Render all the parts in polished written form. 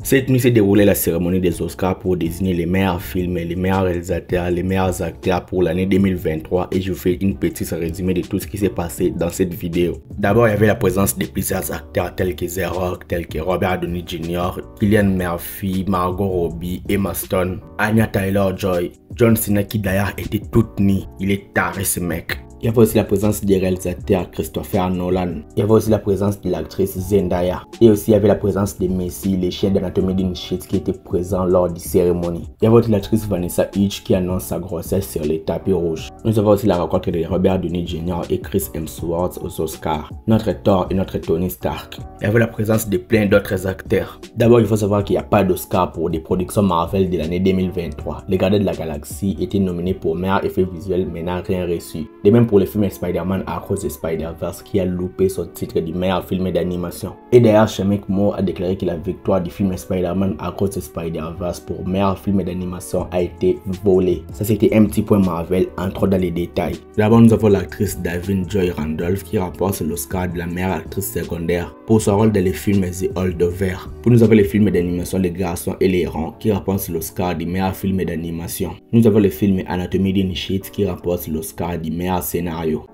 Cette nuit s'est déroulée la cérémonie des Oscars pour désigner les meilleurs films, les meilleurs réalisateurs, les meilleurs acteurs pour l'année 2023 et je vous fais une petite résumé de tout ce qui s'est passé dans cette vidéo. D'abord, il y avait la présence de plusieurs acteurs tels que The Rock, tels que Robert Downey Jr., Cillian Murphy, Margot Robbie, Emma Stone, Anya Taylor-Joy, John Cena qui d'ailleurs était toute nue. Il est taré ce mec. Il y avait aussi la présence du réalisateur Christopher Nolan. Il y avait aussi la présence de l'actrice Zendaya. Et aussi il y avait la présence de Messi, les chiens d'Anatomie d'une chute qui étaient présents lors des cérémonies. Il y avait aussi l'actrice Vanessa Hudgens qui annonce sa grossesse sur les tapis rouges. Nous avons aussi la rencontre de Robert Downey Jr. et Chris Hemsworth aux Oscars. Notre Thor et notre Tony Stark. Il y avait la présence de plein d'autres acteurs. D'abord, il faut savoir qu'il n'y a pas d'Oscar pour des productions Marvel de l'année 2023. Les Gardiens de la Galaxie étaient nominés pour meilleur effet visuel mais n'a rien reçu. De même pour le film Spider-Man Across the Spider-Verse qui a loupé son titre du meilleur film d'animation. Et d'ailleurs, Shameik Moore a déclaré que la victoire du film Spider-Man Across the Spider-Verse pour meilleur film d'animation a été volée. Ça c'était un petit point Marvel, entrons dans les détails. D'abord, nous avons l'actrice Da'Vine Joy Randolph qui remporte l'Oscar de la meilleure actrice secondaire pour son rôle dans les films The Holdover. Puis nous avons les films d'animation Les Garçons et les Rangs qui remporte l'Oscar du meilleur film d'animation. Nous avons le film Anatomie d'une chute qui remporte l'Oscar du meilleur scénario.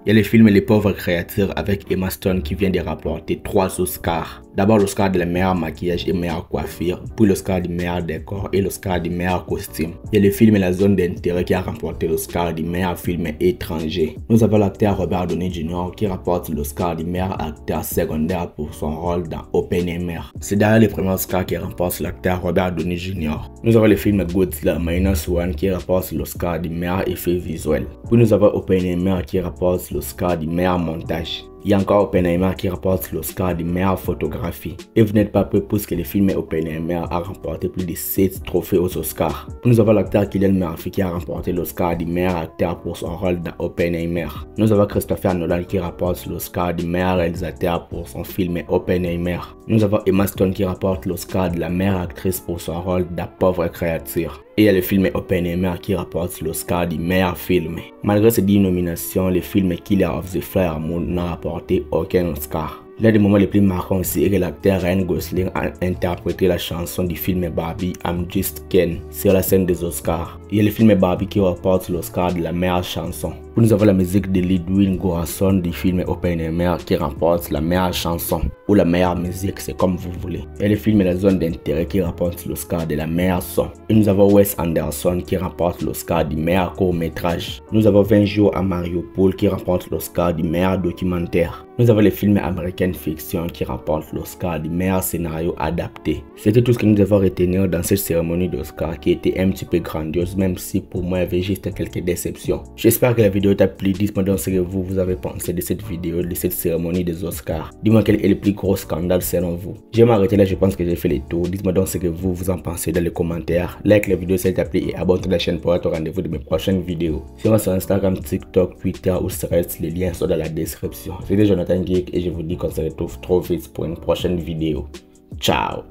Il y a le film Les Pauvres Créatures avec Emma Stone qui vient de rapporter 3 Oscars. D'abord l'Oscar de la meilleure maquillage et meilleure coiffure, puis l'Oscar du meilleur décor et l'Oscar du meilleur costume. Il y a le film La Zone d'intérêt qui a remporté l'Oscar du meilleur film étranger. Nous avons l'acteur Robert Downey Jr. qui remporte l'Oscar du meilleur acteur secondaire pour son rôle dans Oppenheimer. C'est d'ailleurs le premier Oscar qui remporte l'acteur Robert Downey Jr. Nous avons le film Godzilla Minus One qui remporte l'Oscar du meilleur effet visuel. Puis nous avons Oppenheimer qui remporte l'Oscar du meilleur montage. Il y a encore Oppenheimer qui remporte l'Oscar de meilleure photographie. Et vous n'êtes pas prêts puisque le film Oppenheimer a remporté plus de 7 trophées aux Oscars. Nous avons l'acteur Cillian Murphy qui a remporté l'Oscar du meilleur acteur pour son rôle dans Oppenheimer. Nous avons Christopher Nolan qui remporte l'Oscar du meilleur réalisateur pour son film Oppenheimer. Nous avons Emma Stone qui remporte l'Oscar de la meilleure actrice pour son rôle dans Pauvre Créature. Et il y a le film Oppenheimer qui remporte l'Oscar du meilleur film. Malgré ces 10 nominations, le film Killers of the Flower Moon n'a rapporté aucun Oscar. L'un des moments les plus marquants aussi est que l'acteur Ryan Gosling a interprété la chanson du film Barbie I'm Just Ken sur la scène des Oscars. Il y a le film Barbie qui remporte l'Oscar de la meilleure chanson. Puis nous avons la musique de Ludwig Göransson du film Oppenheimer qui remporte la meilleure chanson ou la meilleure musique, c'est comme vous voulez. Il y a le film La Zone d'intérêt qui remporte l'Oscar de la meilleure son. Et nous avons Wes Anderson qui remporte l'Oscar du meilleur court-métrage. Nous avons 20 jours à Mariupol qui remporte l'Oscar du meilleur documentaire. Nous avons le film American Fiction qui remporte l'Oscar du meilleur scénario adapté. C'était tout ce que nous devons retenir dans cette cérémonie d'Oscar qui était un petit peu grandiose, même si pour moi il y avait juste quelques déceptions. J'espère que la vidéo t'a plu. Dites-moi donc ce que vous avez pensé de cette vidéo, de cette cérémonie des Oscars. Dis-moi quel est le plus gros scandale selon vous. Je vais m'arrêter là, je pense que j'ai fait le tour. Dites-moi donc ce que vous en pensez dans les commentaires. Like la vidéo si elle t'a plu et abonne-toi à la chaîne pour être au rendez-vous de mes prochaines vidéos. Sur Instagram, TikTok, Twitter ou Threads, les liens sont dans la description. C'était Jonathan Geek et je vous dis qu'on se retrouve trop vite pour une prochaine vidéo. Ciao!